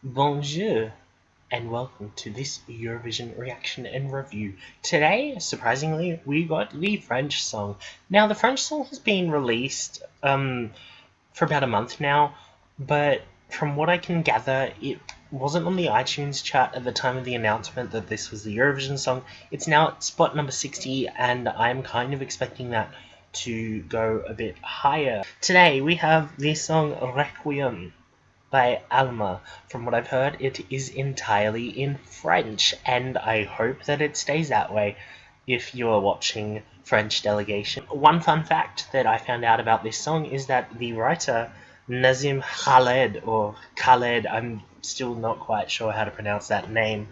Bonjour and welcome to this Eurovision reaction and review. Today, surprisingly, we got the French song. Now, the French song has been released for about a month now, but from what I can gather, it wasn't on the iTunes chart at the time of the announcement that this was the Eurovision song. It's now at spot number 60, and I'm kind of expecting that to go a bit higher. Today, we have the song Requiem by Alma. From what I've heard, it is entirely in French, and I hope that it stays that way if you are watching French Delegation. One fun fact that I found out about this song is that the writer, Nazim Khaled, or Khaled, I'm still not quite sure how to pronounce that name,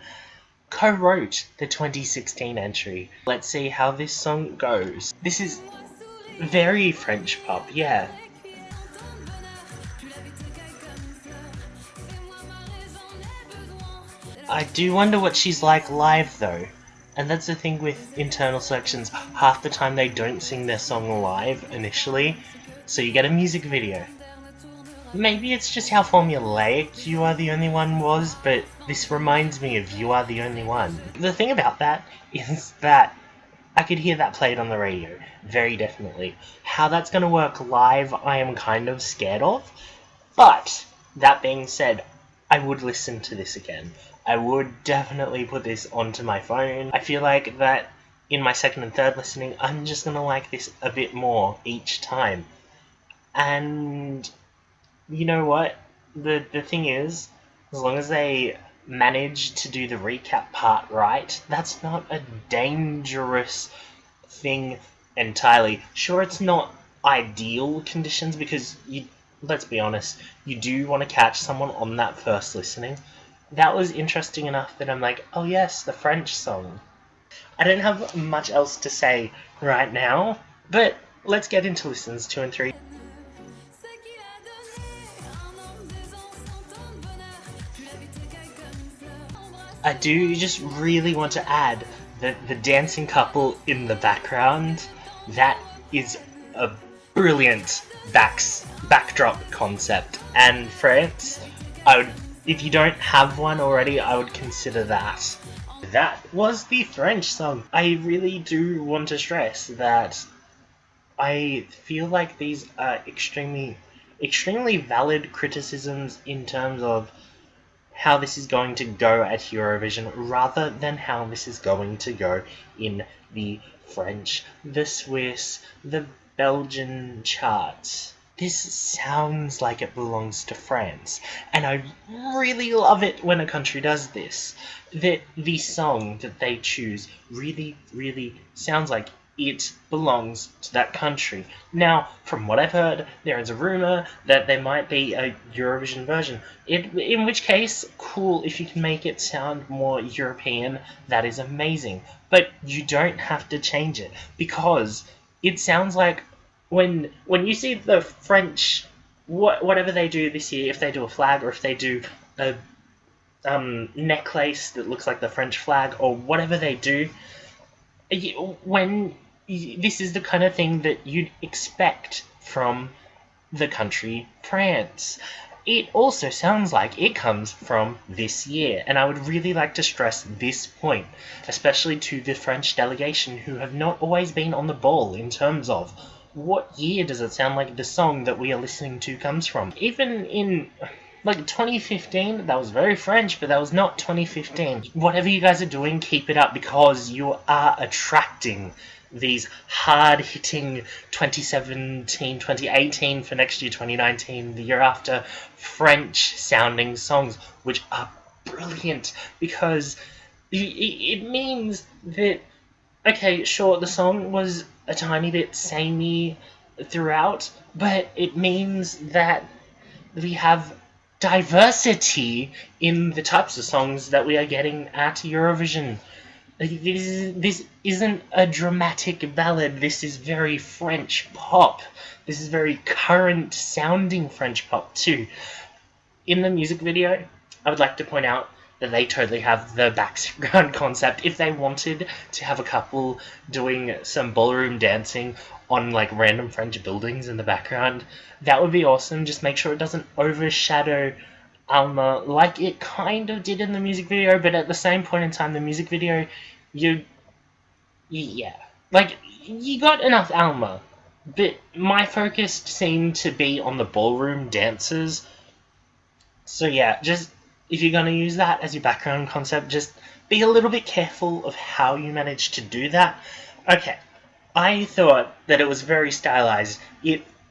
co-wrote the 2016 entry. Let's see how this song goes. This is very French pop, yeah. I do wonder what she's like live though, and that's the thing with internal selections, half the time they don't sing their song live initially, so you get a music video. Maybe it's just how formulaic You Are the Only One was, but this reminds me of You Are the Only One. The thing about that is that I could hear that played on the radio, very definitely. How that's going to work live I am kind of scared of, but that being said, I would listen to this again. I would definitely put this onto my phone. I feel like that in my second and third listening, I'm just gonna like this a bit more each time. And you know what? The thing is, as long as they manage to do the recap part right, that's not a dangerous thing entirely. Sure, it's not ideal conditions because let's be honest, you do want to catch someone on that first listening. That was interesting enough that I'm like, oh yes, the French song. I don't have much else to say right now, but let's get into listens 2 and 3. I do just really want to add that the dancing couple in the background, that is a brilliant backdrop concept, and France, if you don't have one already, I would consider that. That was the French song. I really do want to stress that I feel like these are extremely valid criticisms in terms of how this is going to go at Eurovision rather than how this is going to go in the French, the Swiss, the Belgian charts. This sounds like it belongs to France, and I really love it when a country does this. That the song that they choose really sounds like it belongs to that country. Now, from what I've heard, there is a rumor that there might be a Eurovision version. In which case, cool, if you can make it sound more European, that is amazing. But you don't have to change it, because it sounds like when you see the French, whatever they do this year, if they do a flag or if they do a necklace that looks like the French flag or whatever they do, this is the kind of thing that you'd expect from the country France. It also sounds like it comes from this year, and I would really like to stress this point, especially to the French delegation who have not always been on the ball in terms of what year does it sound like the song that we are listening to comes from. Even in like 2015, that was very French, but that was not 2015. Whatever you guys are doing, keep it up, because you are attracting these hard-hitting 2017, 2018, for next year 2019, the year after, French-sounding songs, which are brilliant, because it means that, okay, sure, the song was a tiny bit samey throughout, but it means that we have diversity in the types of songs that we are getting at Eurovision. This isn't a dramatic ballad, this is very French pop. This is very current sounding French pop too. In the music video, I would like to point out that they totally have the background concept. If they wanted to have a couple doing some ballroom dancing on like random French buildings in the background, that would be awesome. Just make sure it doesn't overshadow Alma like it kind of did in the music video, but at the same point in time, the music video, yeah, like, you got enough Alma, but my focus seemed to be on the ballroom dancers. So yeah, just, if you're going to use that as your background concept, just be a little bit careful of how you manage to do that. Okay, I thought that it was very stylized.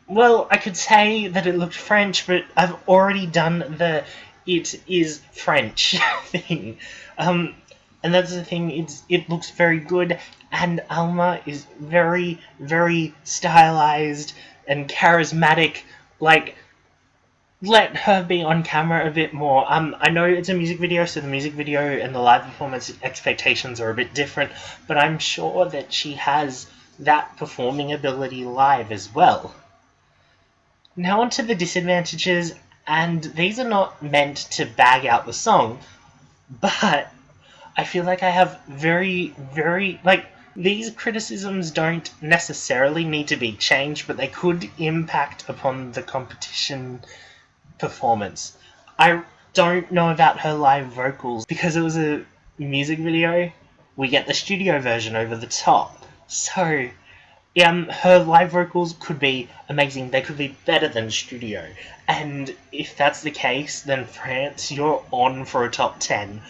Well, I could say that it looked French, but I've already done the "it is French" thing. And that's the thing, it looks very good, and Alma is very, very stylized and charismatic. Like, let her be on camera a bit more. I know it's a music video, so the music video and the live performance expectations are a bit different, but I'm sure that she has that performing ability live as well. Now on to the disadvantages, and these are not meant to bag out the song, but I feel like I have very, very, like, these criticisms don't necessarily need to be changed, but they could impact upon the competition performance. I don't know about her live vocals. Because it was a music video, we get the studio version over the top. So, her live vocals could be amazing. They could be better than studio. And if that's the case, then France, you're on for a top 10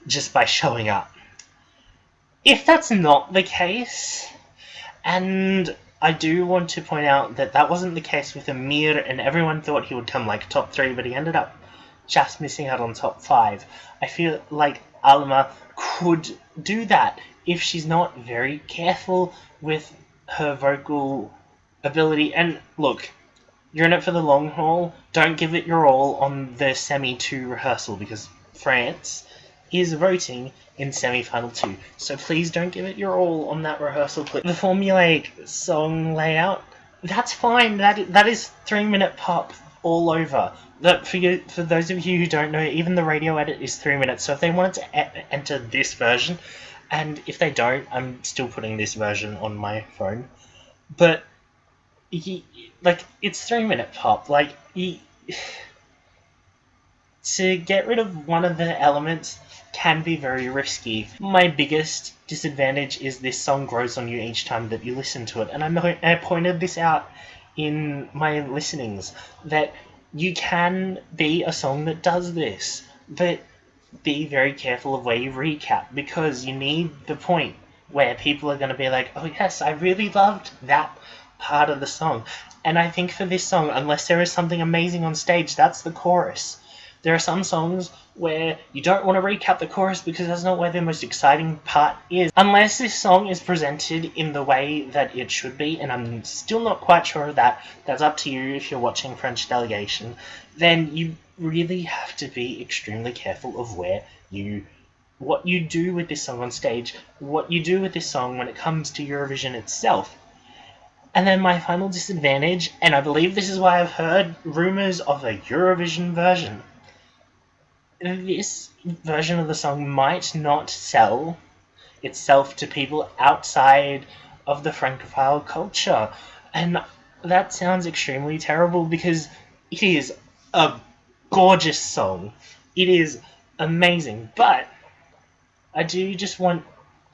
just by showing up. If that's not the case, and I do want to point out that that wasn't the case with Amir, and everyone thought he would come like top 3, but he ended up just missing out on top 5. I feel like Alma could do that if she's not very careful with her vocal ability. And look, you're in it for the long haul. Don't give it your all on the semi-2 rehearsal, because France is voting in semi-final 2. So please don't give it your all on that rehearsal clip. The formulaic song layout, that's fine. That is 3-minute pop all over. For those of you who don't know, even the radio edit is 3 minutes. So if they wanted to enter this version, and if they don't, I'm still putting this version on my phone. But it's 3-minute pop. To get rid of one of the elements can be very risky. My biggest disadvantage is this song grows on you each time that you listen to it, and I pointed this out in my listenings, that you can be a song that does this, but be very careful of where you recap, because you need the point where people are going to be like, oh yes, I really loved that part of the song. And I think for this song, unless there is something amazing on stage, that's the chorus. There are some songs where you don't want to recap the chorus because that's not where the most exciting part is. Unless this song is presented in the way that it should be, and I'm still not quite sure of that, that's up to you if you're watching French Delegation, then you really have to be extremely careful of what you do with this song on stage, what you do with this song when it comes to Eurovision itself. And then my final disadvantage, and I believe this is why I've heard rumours of a Eurovision version. This version of the song might not sell itself to people outside of the Francophile culture. And that sounds extremely terrible, because it is a gorgeous song. It is amazing. But I do just want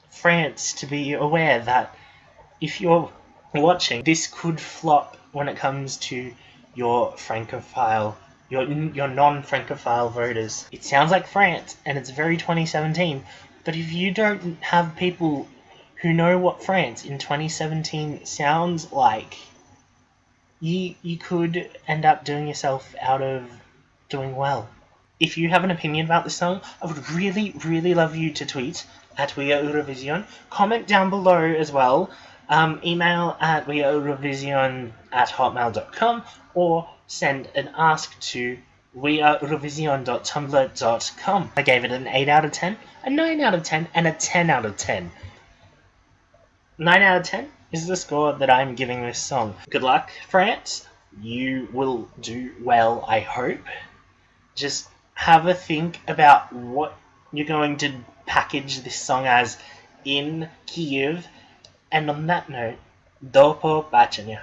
France to be aware that if you're watching, this could flop when it comes to your Francophile, your non-Francophile voters. It sounds like France, and it's very 2017, but if you don't have people who know what France in 2017 sounds like, you could end up doing yourself out of doing well. If you have an opinion about this song, I would really, really love you to tweet at We Are Eurovision. Comment down below as well. Email at weareeurovision@hotmail.com, or send an ask to weareeurovision.tumblr.com. I gave it an 8 out of 10, a 9 out of 10, and a 10 out of 10. 9 out of 10 is the score that I'm giving this song. Good luck, France. You will do well, I hope. Just have a think about what you're going to package this song as in Kyiv. And on that note, dopo bacenia.